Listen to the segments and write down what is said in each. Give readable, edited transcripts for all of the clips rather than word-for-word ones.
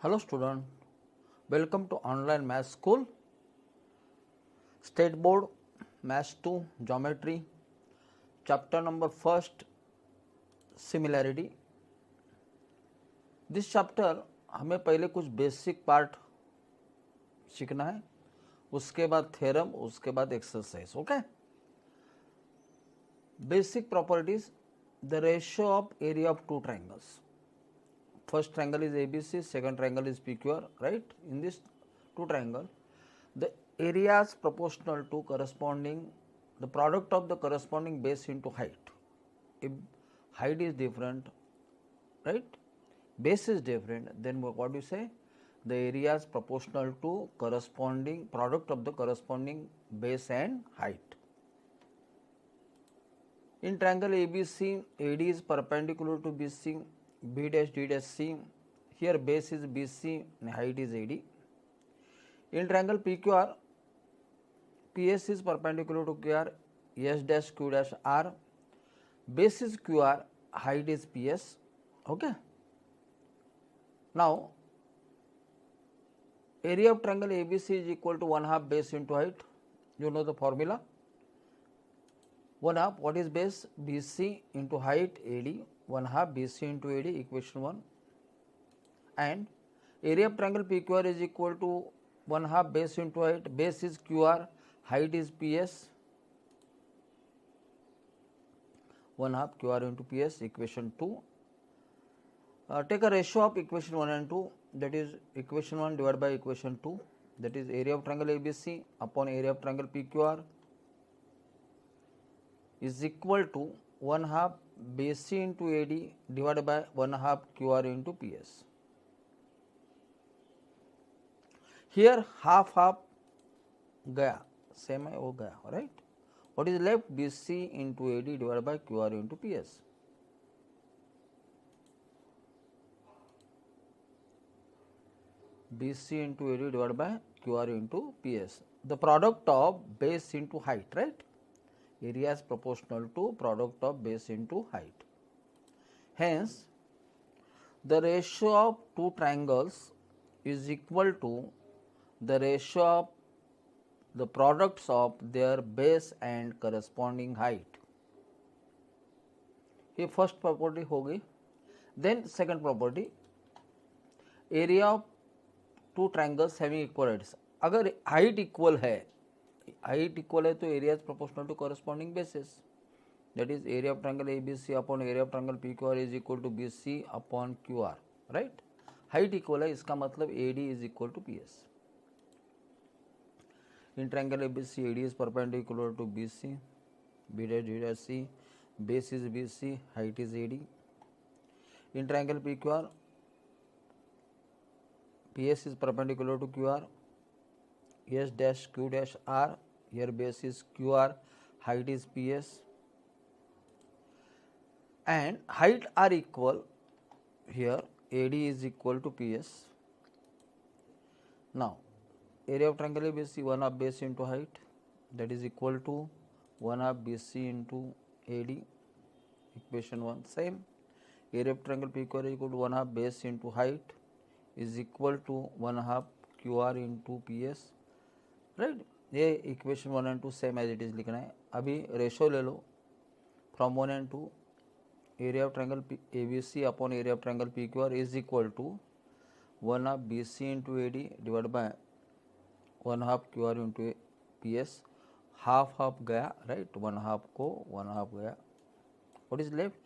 Hello student, welcome to online math school, state board, math 2, geometry, chapter number first, similarity. This chapter हमें पहले कुछ basic part सीखना है, उसके बाद थ्योरम, उसके बाद exercise. Okay. Basic properties. The ratio of area of two triangles. First triangle is ABC, second triangle is PQR, right? In this two triangle, the areas proportional to corresponding, the product of the corresponding base into height. If height is different, right? Base is different, then what do you say? The areas proportional to corresponding product of the corresponding base and height. In triangle ABC, AD is perpendicular to BC, B dash D dash C. Here base is BC and height is AD. In triangle PQR, PS is perpendicular to QR, S dash Q dash R. Base is QR, height is PS. Okay. Now, area of triangle ABC is equal to 1/2 base into height. You know the formula. 1/2, what is base? BC into height AD. 1/2 BC into AD, equation 1. And area of triangle PQR is equal to 1/2 base into height. Base is QR, height is PS. 1/2 QR into PS, equation 2. Take a ratio of equation 1 and 2, that is equation 1 divided by equation 2, that is area of triangle ABC upon area of triangle PQR is equal to 1/2 BC into AD divided by 1/2 QR into PS. Here half गया, same है वो गया, right? What is left? BC into AD divided by QR into PS. BC into AD divided by QR into PS. The product of base into height, right? Area is proportional to product of base into height. Hence, the ratio of two triangles is equal to the ratio of the products of their base and corresponding height. ये first property हो गई. Then second property, area of two triangles having equal heights. अगर height equal है, height equal है तो area is proportional to corresponding bases. That is area of triangle ABC upon area of triangle PQR is equal to BC upon QR, right? Height equal है, इसका मतलब AD is equal to PS. In triangle ABC, AD is perpendicular to BC, B dash D dash C, base is BC, height is AD. In triangle PQR, PS is perpendicular to QR, S dash Q dash R, here base is QR, height is PS, and height are equal. Here AD is equal to PS. Now, area of triangle ABC, 1/2 base into height, that is equal to 1/2 BC into AD, equation 1. Same, area of triangle PQR is equal to 1/2 base into height is equal to 1/2 QR into PS, right? ये equation 1 and 2 same as it is लिखना है. अभी ratio ले लो from 1 and 2. Area of triangle ABC upon area of triangle PQR is equal to 1/2 BC into AD divide by 1/2 QR into PS. Half गया, right? 1/2 को 1/2 गया. What is left?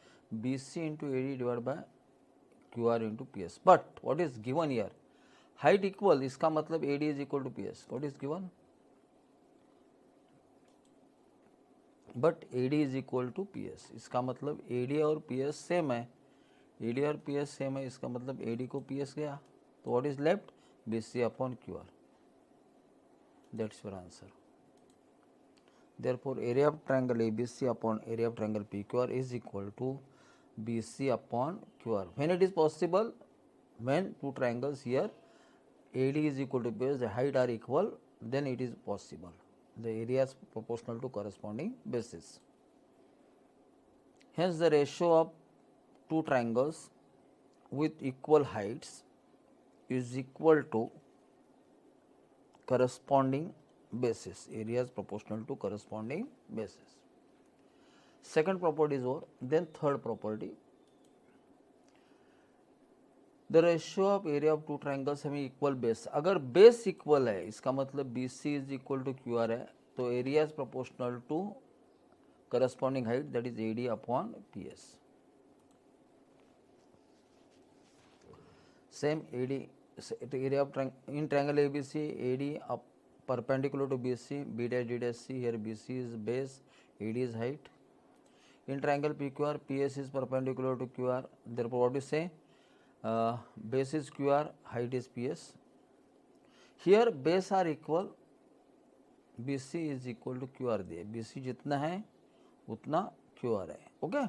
BC into AD divide by QR into PS. But what is given here? Height equal, इसका मतलब AD is equal to PS. What is given? But AD is equal to PS. इसका मतलब AD और PS same है. AD और PS same है, इसका मतलब AD को PS गया. तो what is left? BC upon QR. That's your answer. Therefore, area of triangle ABC upon area of triangle PQR is equal to BC upon QR. When it is possible, when two triangles here AD is equal to base, the height are equal, then it is possible. The area is proportional to corresponding bases. Hence, the ratio of two triangles with equal heights is equal to corresponding bases. Area is proportional to corresponding bases. Second property is over. Then third property, the ratio of area of two triangles having equal base. अगर base equal है इसका मतलब BC is equal to QR है, तो area is proportional to corresponding height, that is AD upon PS. Same AD, area of in triangle ABC, AD up perpendicular to BC, B dash D dash C. Here BC is base, AD is height. In triangle PQR, PS is perpendicular to QR. Therefore, what do you say? Base is QR, height is PS. Here base are equal, BC is equal to QR दिए, BC जितना है उतना QR है. Okay,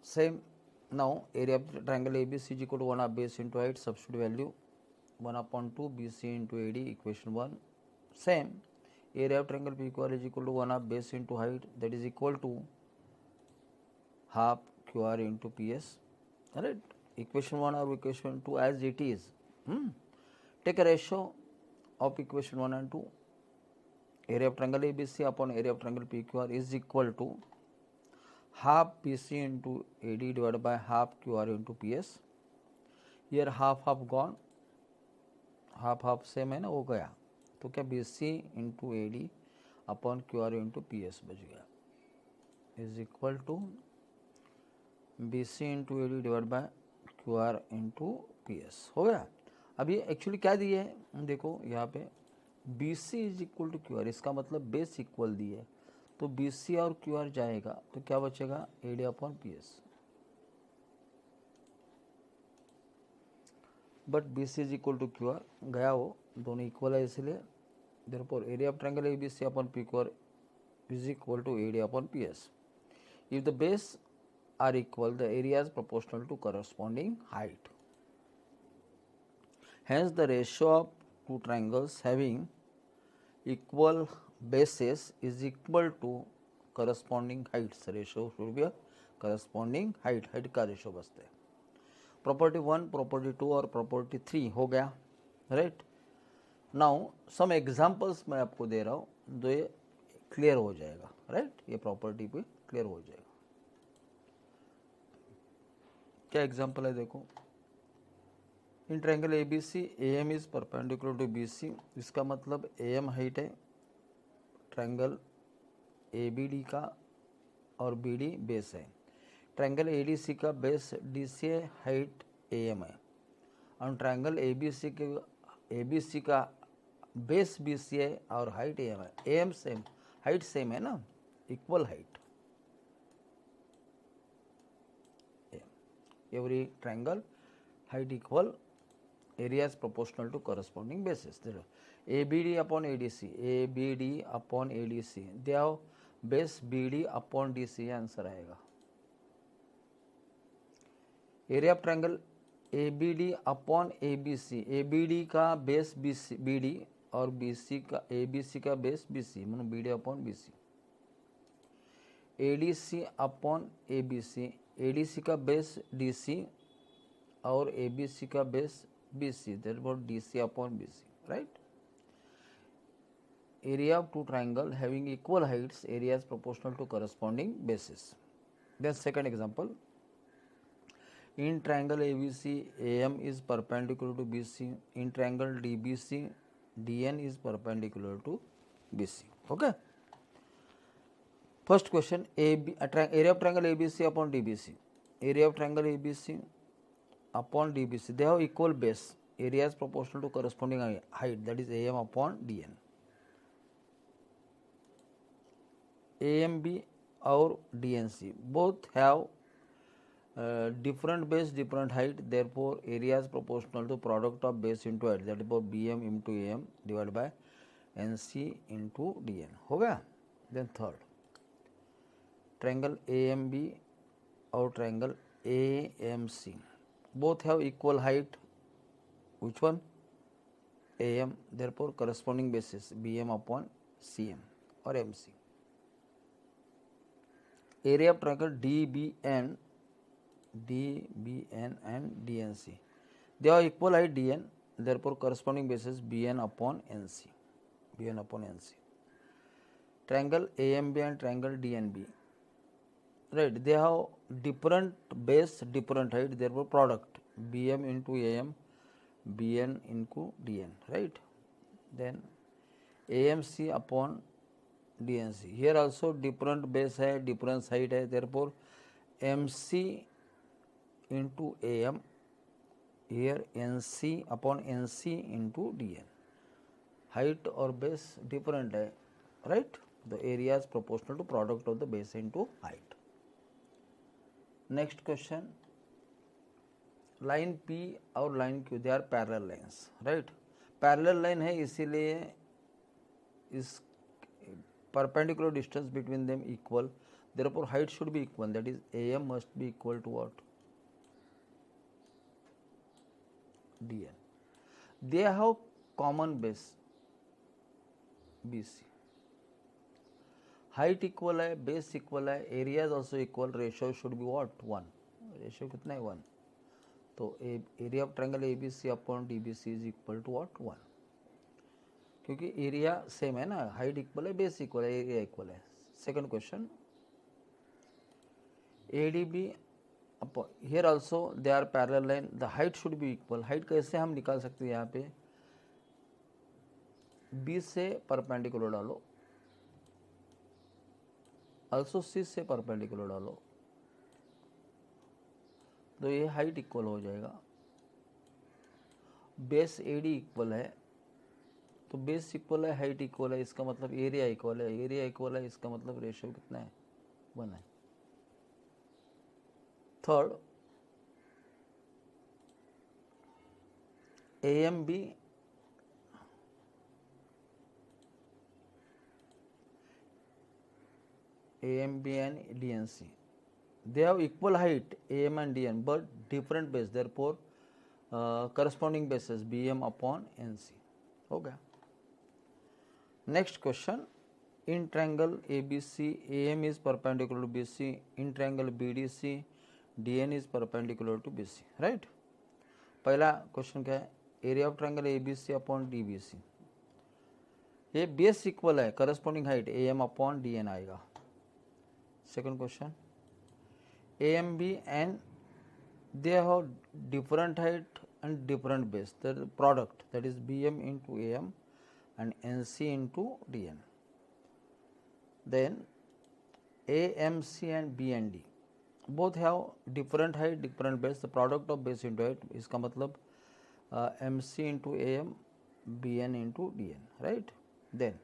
same. Now area of triangle ABC is equal to 1 half base into height. Substitute value 1/2 BC into AD, equation 1. Same, area of triangle PQR is equal to 1 half base into height, that is equal to half QR into PS. Alright, equation 1 or equation 2 as it is. Take a ratio of equation 1 and 2. Area of triangle ABC upon area of triangle PQR is equal to half BC into AD divided by half QR into PS. Here half gone, half same है ना, हो गया, तो क्या BC into AD upon QR into PS बच गया, is equal to BC into AD divided by QR into PS. हो गया. अब ये एक्चुअली क्या दिए है, देखो यहाँ पे BC is equal to QR, इसका मतलब बेस इक्वल दिए, तो BC और QR जाएगा तो क्या बचेगा, AD upon PS. But BC is equal to QR गया, वो दोनों इक्वल है इसलिए. Therefore area of triangle ABC upon PQR is equal to AD upon PS. If the base are equal, the area is proportional to corresponding height. Hence, the ratio of two triangles having equal bases is equal to corresponding heights. Ratio should be a corresponding height. Height का ratio बचते हैं. Property 1, property 2 और property 3 हो गया, right? Now, some examples मैं आपको दे रहा हूँ, तो ये clear हो जाएगा, right? ये property पे clear हो जाएगा. क्या एग्जाम्पल है देखो. In triangle ABC AM is perpendicular to BC, इसका मतलब AM हाइट है ट्रायंगल ABD का और BD बेस है. ट्रायंगल ADC का बेस DC है, हाइट AM है. और ट्रायंगल ABC का बेस BC है और हाइट AM है. AM सेम, हाइट सेम है ना, equal height. Every triangle height equal, area is proportional to corresponding bases. ABD upon ADC, ABD upon ADC, they have base BD upon DC answer आएगा. Area of triangle ABD upon ABC, ABD का base BD और BC का ABC का base BC, मतलब BD upon BC. ADC upon ABC, ADC का base DC और ABC का base BC, therefore DC upon BC, right? Area of two triangle having equal heights, area is proportional to corresponding bases. Then second example, in triangle ABC, AM is perpendicular to BC. In triangle DBC, DN is perpendicular to BC. Okay. First question, area of triangle ABC upon DBC. Area of triangle ABC upon DBC, they have equal base. Area is proportional to corresponding height, that is AM upon DN. AMB और DNC both have different base, different height. Therefore, area is proportional to product of base into height, that is BM into AM divided by NC into DN. हो गया. Then third, triangle AMB और triangle AMC both have equal height. Which one? AM. Therefore, corresponding bases BM upon CM or MC. Area of triangle DBN and DNC. They are equal height dn, therefore corresponding basis bn upon nc, bn upon nc. Triangle AMB and triangle DNB, right, they have different base, different height, therefore product bm into am, bn into dn, right. Then AMC upon DNC, here also different base है, different height है, therefore MC into AM, here NC upon NC into DN, height और base different है, right. The area is proportional to product of the base into height. Next question, line P और line Q, they are parallel lines, right. Parallel line है इसीलिए is perpendicular distance between them equal, therefore height should be equal, that is AM must be equal to what? DN. They have common base BC, height equal है, base equal है, area is also equal, ratio should be what? 1. ratio कितना है? 1. तो area of triangle ABC upon DBC is equal to what? 1. क्योंकि area same है ना, height equal है, base equal है, एरिया इक्वल है. Second question, ADB here also they are parallel line, the height should be equal. Height कैसे हम निकाल सकते हैं? यहाँ पे B से परपेंडिकुलर डालो, आल्सो C से परपेंडिकुलर डालो, तो ये हाइट इक्वल हो जाएगा. बेस AD इक्वल है, तो बेस इक्वल है, हाइट इक्वल है, इसका मतलब एरिया इक्वल है, एरिया इक्वल है, इसका मतलब रेशियो कितना है? 1 है. Third, AMB and DNC, they have equal height AM and DN but different base, therefore corresponding bases BM upon NC. हो गया. Next question, in triangle ABC, AM is perpendicular to BC, in triangle BDC, DN is perpendicular to BC, right. पहला question क्या है? Area of triangle ABC upon DBC, ये base equal है, corresponding height AM upon DN आएगा. Second question, AMB and they have different height and different base, the product that is BM into AM and NC into DN. Then AMC and BND both have different height, different base, the product of base into height, इसका मतलब MC into AM, BN into DN, right. Then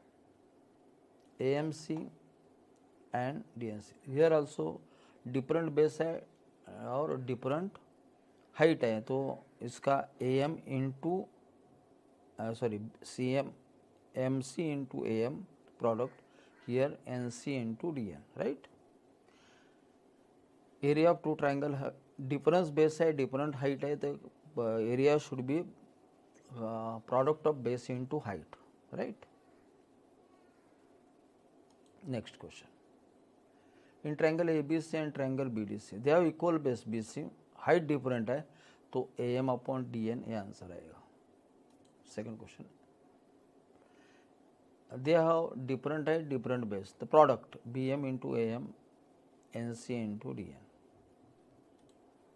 AMC and DNC, here also different base है और different height है, तो इसका AM into MC into AM product, here NC into DN, right. Area of two triangle difference base है, different height है, तो area should be product of base into height, right. Next question, in triangle ABC and triangle BDC, they have equal base BC, height different है, तो AM upon DN ये answer आएगा. Second question, they have different height, different base, the product BM into AM, NC into DN.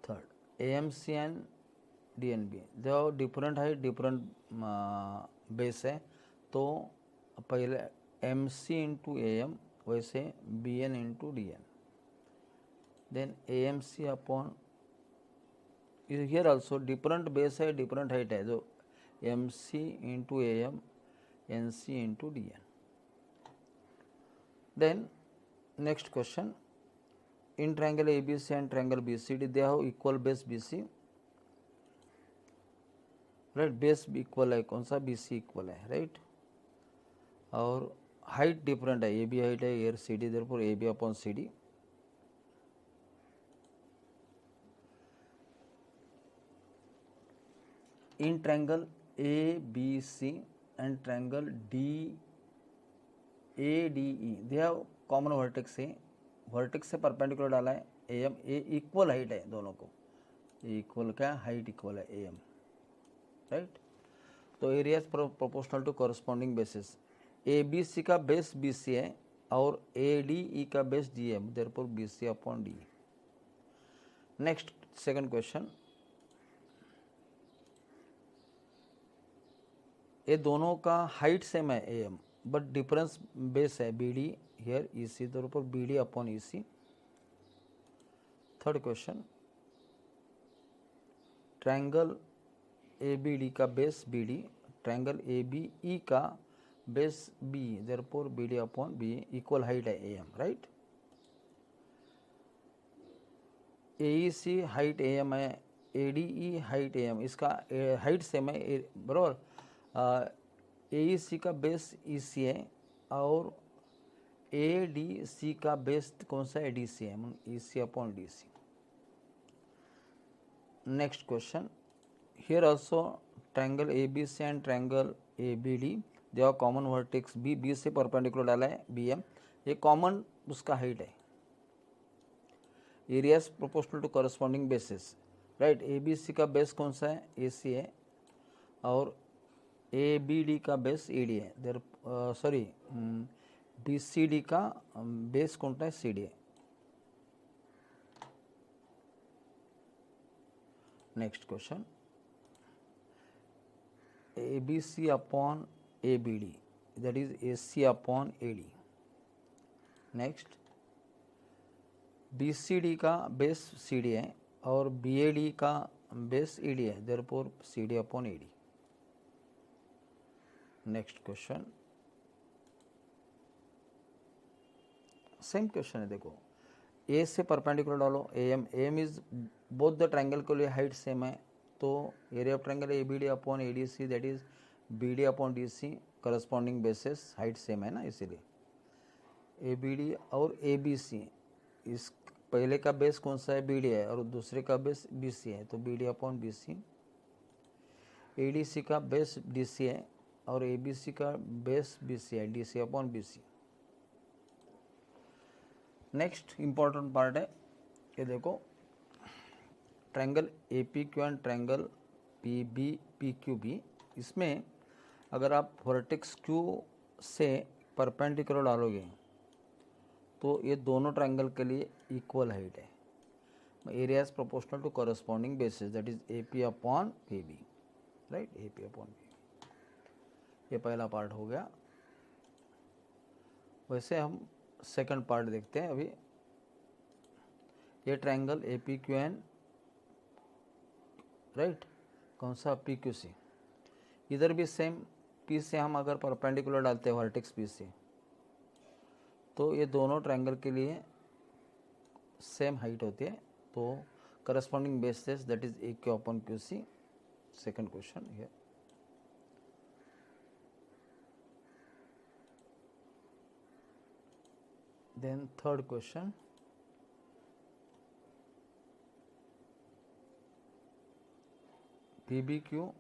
Third, AMC and DNB, they have different height, different base है, तो पहले MC into AM, वैसे BN into DN. Then AMC upon, here also different base है, different height है, तो MC into AM, NC into DN. Then next question, in triangle ABC and triangle BCD, they have equal base BC, right. Base equal है, कौन सा? BC equal है, right. और height different है, AB height है, air CD, therefore AB upon CD. In triangle ABC and triangle DADE, they have common vertex है, vertex से perpendicular डाला है AM, A इक्वल हाइट है दोनों को, इक्वल क्या? हाइट इक्वल है AM. राइट। तो area proportional to corresponding bases, A B C का बेस बी सी है और ए डी ई का बेस डी है, therefore B C upon D. Next second question, ये दोनों का हाइट सेम है A M, but difference base है B D here E C, therefore B D upon E C. Third question, triangle A B D का base B D, triangle A B E का base B, therefore B D upon B, equal height है A M, right. A E C height A M है, A D E height A M, इसका height same है बराबर। ए E सी का base ई सी है और ए D C का बेस कौन सा है, डी सी है, E C upon D C. Next question, here also triangle ABC and triangle ABD they have common vertex B, B से परपेंडिकुलर डाला है BM, ये कॉमन उसका हाइट है, areas proportional to corresponding bases, right. ABC का base कौन सा है, AC है और ABD का बेस AD है, देर सॉरी BCD का बेस कौन सा है, CD है। Next question, ABC upon ABD, that is AC upon AD. Next, BCD का बेस CD है और BAD का बेस ED है, therefore CD upon AD। Next question, same question है, देखो A से परपेंडिकुलर डालो AM is both the triangle के लिए हाइट सेम है, तो area of triangle A B D upon A D C, that is B D upon D C, corresponding bases height same है ना, इसीलिए ए बी डी और ए B सी, इस पहले का बेस कौन सा है, बी डी है और दूसरे का बेस बी सी है, तो B D upon B C. A D C का बेस डी सी है और ए बी सी का बेस बी सी है, D C upon B C. Next important part है, ये देखो triangle A P Q and triangle P B P Q B, इसमें अगर आप वर्टेक्स क्यू से परपेंडिकुलर डालोगे तो ये दोनों ट्रायंगल के लिए इक्वल हाइट है, area is proportional to corresponding bases, that is A P upon P B, right, A P upon P B. ये पहला पार्ट हो गया। वैसे हम सेकंड पार्ट देखते हैं अभी। ये triangle A P Q N, right, कौन सा, पी क्यू सी, इधर भी सेम पी से हम अगर परपेंडिकुलर डालते हैं वर्टेक्स पी से, तो ये दोनों ट्रायंगल के लिए सेम हाइट होती है, तो corresponding bases that is A Q upon Q C. Second question here. Then third question, P B Q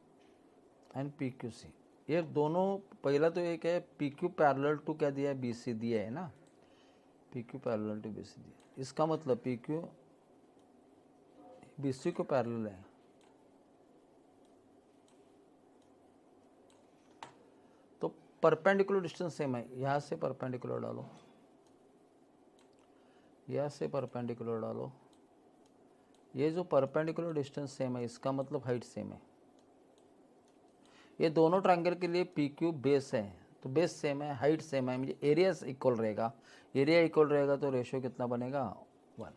and P Q C, ये दोनों, पहला तो एक है पी क्यू पैरेलल टू क्या दिया है, बी सी दिया है ना, P Q parallel to B C दिया, इसका मतलब पी क्यू बी सी को पैरेलल है, तो परपेंडिकुलर डिस्टेंस सेम है, यहाँ से परपेंडिकुलर डालो, यहाँ से परपेंडिकुलर डालो, ये जो परपेंडिकुलर डिस्टेंस सेम है इसका मतलब हाइट सेम है। ये दोनों ट्रायंगल के लिए पी क्यू बेस है, तो बेस सेम है, हाइट सेम है, मुझे एरिया इक्वल रहेगा, एरिया इक्वल रहेगा तो रेशियो कितना बनेगा, 1।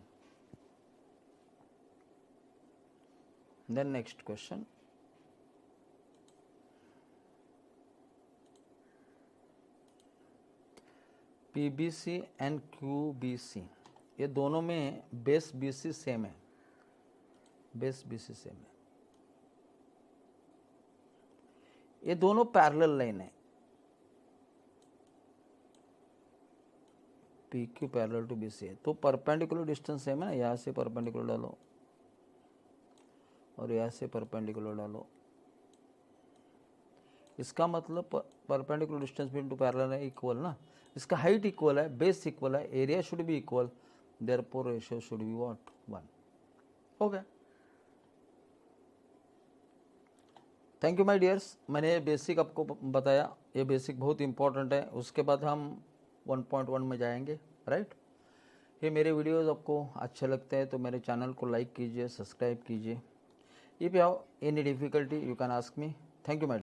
Then next question, P B C and Q B C, ये दोनों में बेस बी सी सेम है, बेस बी सी सेम है, ये दोनों पैरेलल लाइन है, P Q parallel to B C है, तो परपेंडिकुलर डिस्टेंस सेम है ना, यहाँ से परपेंडिकुलर डालो और यहाँ से परपेंडिकुलर डालो, इसका मतलब perpendicular distance between two parallel है इक्वल ना, इसका हाइट इक्वल है, बेस इक्वल है, area should be equal, therefore ratio should be what, 1। हो गया। Thank you my dears. मैंने बेसिक आपको बताया, ये बेसिक बहुत इंपॉर्टेंट है। उसके बाद हम 1.1 में जाएंगे, राइट। ये मेरे वीडियोस आपको अच्छे लगते हैं तो मेरे चैनल को लाइक कीजिए, सब्सक्राइब कीजिए। If you have any difficulty you can ask me. Thank you my